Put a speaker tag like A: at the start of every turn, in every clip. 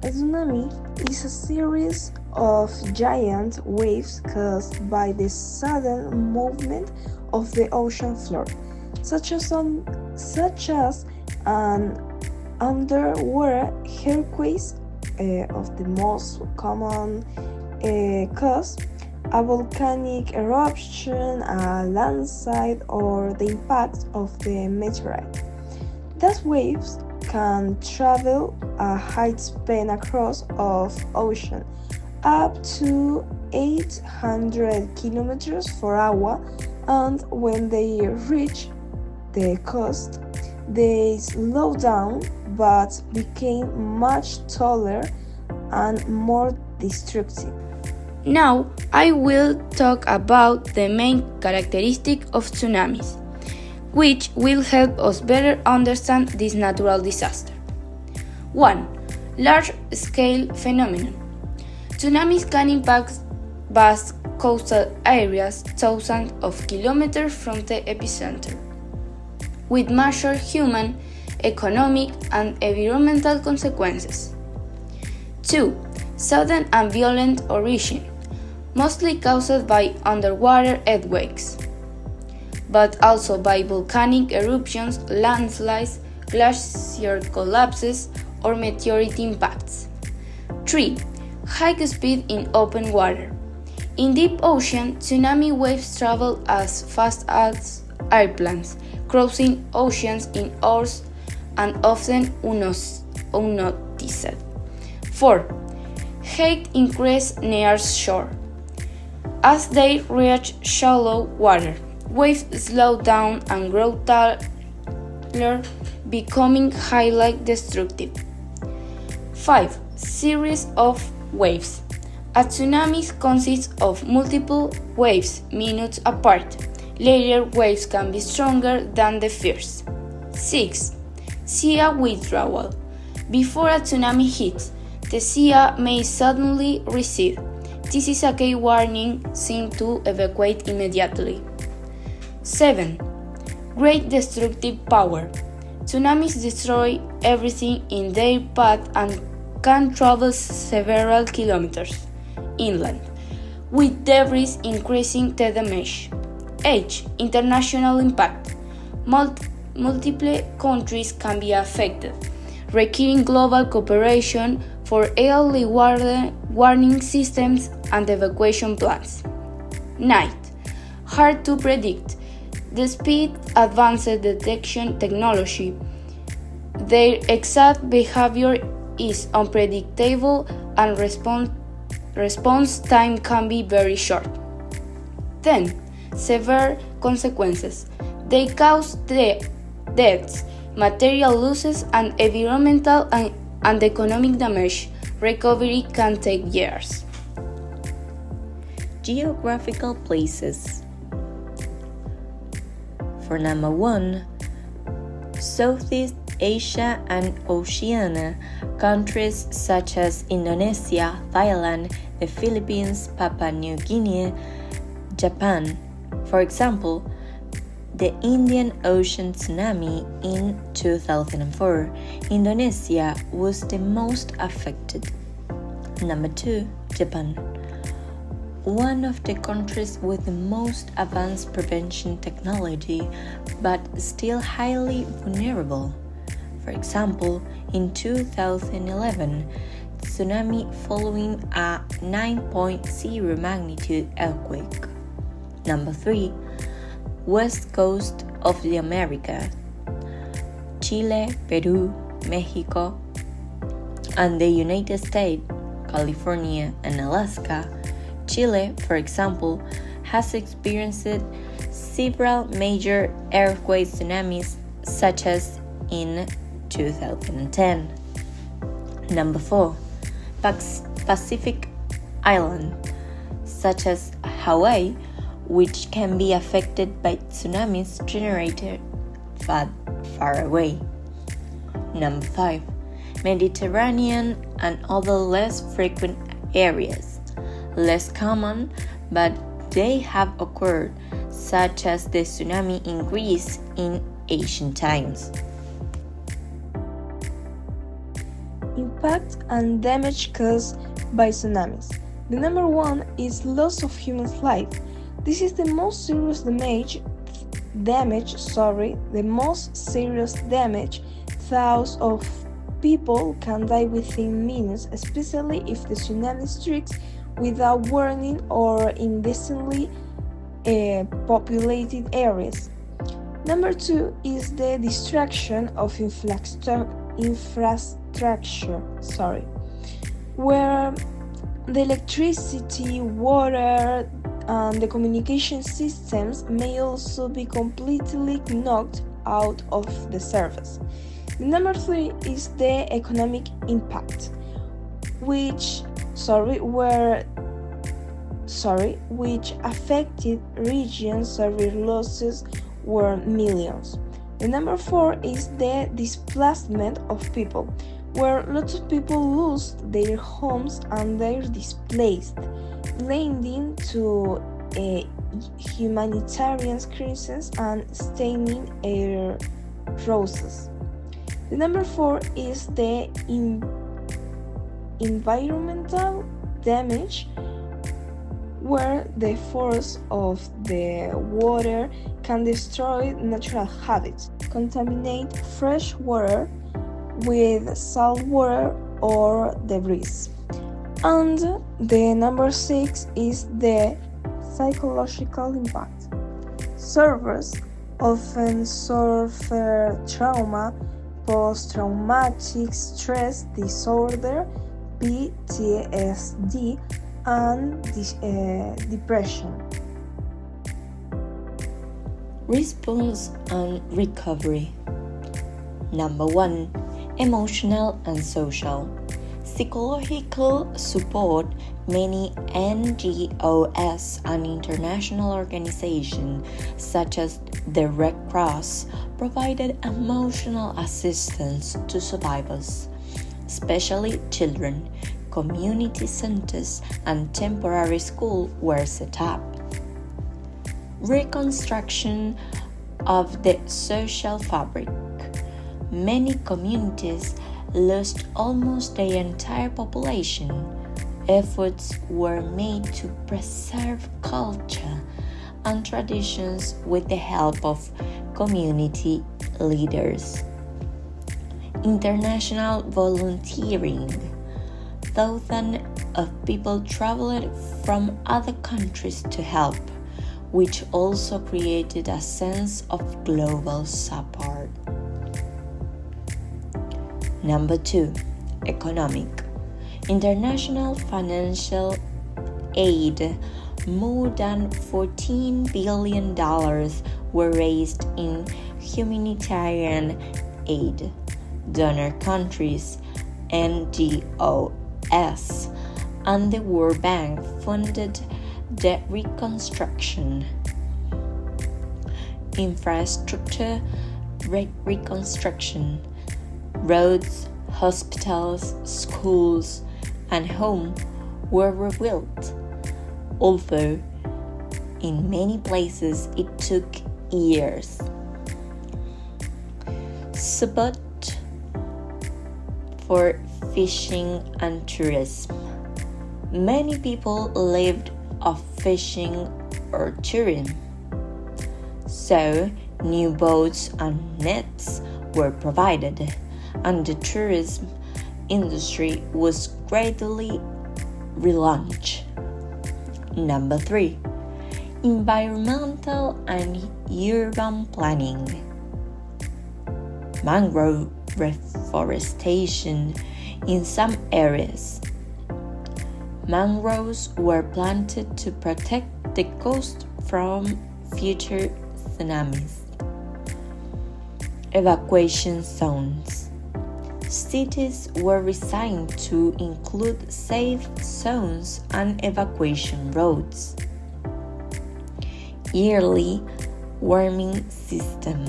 A: A tsunami is a series of giant waves caused by the sudden movement of the ocean floor, such as an underwater earthquake of the most common cause, a volcanic eruption, a landslide, or the impact of the meteorite. These waves can travel a high span across of ocean up to 800 kilometers per hour, and when they reach the coast they slow down but became much taller and more destructive.
B: Now I will talk about the main characteristic of tsunamis, which will help us better understand this natural disaster. 1. Large-scale phenomenon. Tsunamis can impact vast coastal areas thousands of kilometers from the epicenter, with major human, economic, and environmental consequences. 2. Sudden and violent origin, mostly caused by underwater earthquakes, but also by volcanic eruptions, landslides, glacier collapses, or meteorite impacts. 3. High speed in open water. In deep ocean, tsunami waves travel as fast as airplanes, crossing oceans in hours and often unnoticed. 4. Height increase near shore. As they reach shallow water, waves slow down and grow taller, becoming highly destructive. 5. Series of waves. A tsunami consists of multiple waves minutes apart. Later waves can be stronger than the first. 6. Sea withdrawal. Before a tsunami hits, the sea may suddenly recede. This is a key warning sign to evacuate immediately. 7. Great destructive power. Tsunamis destroy everything in their path and can travel several kilometers inland, with debris increasing the damage. 8. International impact. Multiple countries can be affected, requiring global cooperation for early warning systems and evacuation plans. 9. Hard to predict. Despite advanced detection technology, their exact behavior is unpredictable and response time can be very short. 10. Severe consequences. They cause deaths, material losses, and environmental and economic damage. Recovery can take years.
C: Geographical places. For number 1, Southeast Asia and Oceania, countries such as Indonesia, Thailand, the Philippines, Papua New Guinea, Japan. For example, the Indian Ocean tsunami in 2004, Indonesia was the most affected. Number 2, Japan. One of the countries with the most advanced prevention technology, but still highly vulnerable. For example, in 2011, tsunami following a 9.0 magnitude earthquake. Number 3, West Coast of the Americas, Chile, Peru, Mexico, and the United States, California, and Alaska. Chile, for example, has experienced several major earthquake tsunamis, such as in 2010. Number 4, Pacific Islands, such as Hawaii, which can be affected by tsunamis generated far away. Number 5, Mediterranean and other less frequent areas. Less common, but they have occurred, such as the tsunami in Greece in ancient times.
A: impact and damage caused by tsunamis. The number one is loss of human life. This is the most serious damage. The most serious damage. Thousands of people can die within minutes, especially if the tsunami strikes without warning or in densely populated areas. Number two is the destruction of infrastructure, where the electricity, water, and the communication systems may also be completely knocked out of the service. Number three is the economic impact, which affected regions severe losses were millions. The number four is the displacement of people, where lots of people lost their homes and they're displaced, leading to a humanitarian crisis and staining air process. The number four is the environmental damage, where the force of the water can destroy natural habitats, contaminate fresh water with salt water or debris. And the number six is the psychological impact. Survivors often suffer trauma, post-traumatic stress disorder, PTSD, and depression.
C: Response and recovery. Number one, emotional and social. Psychological support. Many NGOs and international organizations such as the Red Cross provided emotional assistance to survivors, especially children. Community centers and temporary schools were set up. Reconstruction of the social fabric. Many communities lost almost their entire population. Efforts were made to preserve culture and traditions with the help of community leaders. International volunteering. Thousands of people traveled from other countries to help, which also created a sense of global support. Number two, economic. International financial aid. More than $14 billion were raised in humanitarian aid. Donor countries, NGOs, and the World Bank funded the reconstruction. Infrastructure reconstruction. Roads, hospitals, schools, and homes were rebuilt, although in many places it took years. Support for fishing and tourism. Many people lived off fishing or tourism, so new boats and nets were provided, and the tourism industry was gradually relaunched. Number three, environmental and urban planning. Mangrove reforestation in some areas. Mangroves were planted to protect the coast from future tsunamis. Evacuation zones. Cities were designed to include safe zones and evacuation roads. Yearly warming system.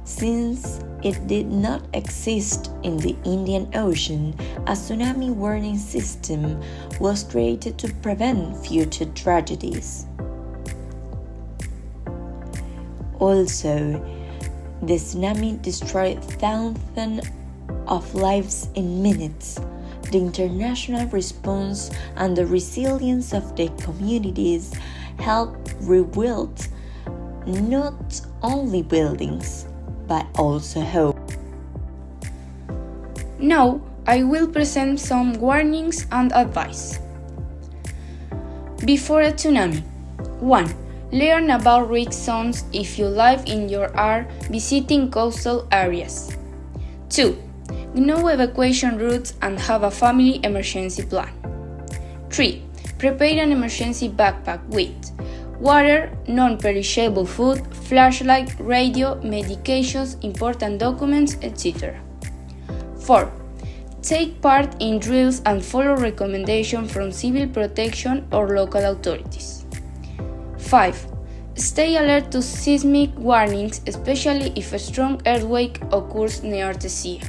C: Since it did not exist in the Indian Ocean, a tsunami warning system was created to prevent future tragedies. Also, the tsunami destroyed thousands of lives in minutes. The international response and the resilience of the communities help rebuild not only buildings, but also hope.
B: Now, I will present some warnings and advice. Before a tsunami. 1. Learn about risk zones if you live in or are visiting coastal areas. 2. Know evacuation routes and have a family emergency plan. 3. Prepare an emergency backpack with water, non-perishable food, flashlight, radio, medications, important documents, etc. 4. Take part in drills and follow recommendations from civil protection or local authorities. 5. Stay alert to seismic warnings, especially if a strong earthquake occurs near the sea.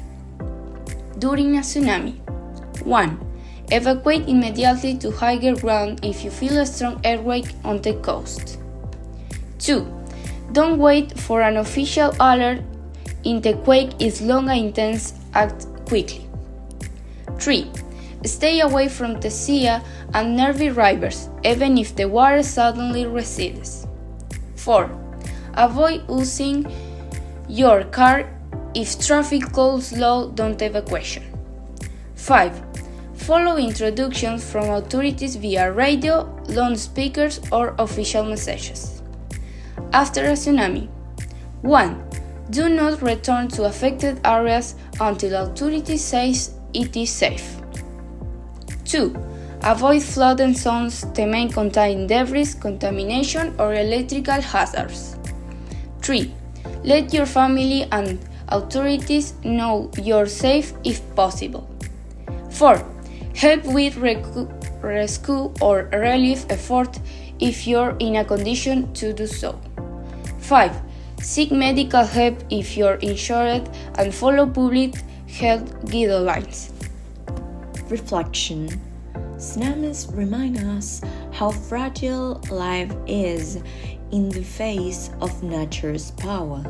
B: During a tsunami. 1. Evacuate immediately to higher ground if you feel a strong earthquake on the coast. 2. Don't wait for an official alert if the quake is long and intense. Act quickly. 3. Stay away from the sea and nearby rivers, even if the water suddenly recedes. 4. Avoid using your car if traffic goes slow. Don't evacuation. 5. Follow instructions from authorities via radio, loudspeakers, or official messages. After a tsunami. 1. Do not return to affected areas until authorities say it is safe. 2. Avoid flooding zones that may contain debris, contamination, or electrical hazards. 3. Let your family and authorities know you're safe if possible. 4. Help with rescue or relief effort if you're in a condition to do so. 5. Seek medical help if you're insured and follow public health guidelines.
C: Reflection. Tsunamis remind us how fragile life is in the face of nature's power.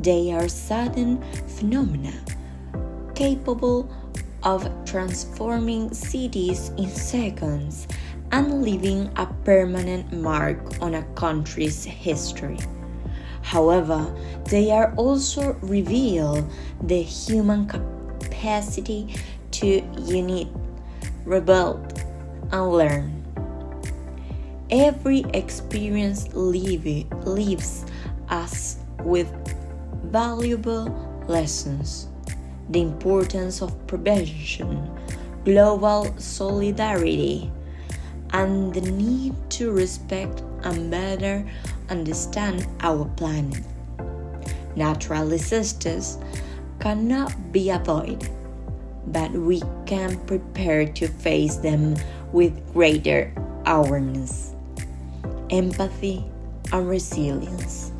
C: They are sudden phenomena capable of transforming cities in seconds and leaving a permanent mark on a country's history. However, they are also reveal the human capacity to unite, rebuild, and learn. Every experience leaves us with valuable lessons. The importance of prevention, global solidarity, and the need to respect and better understand our planet. Natural disasters cannot be avoided, but we can prepare to face them with greater awareness, empathy, and resilience.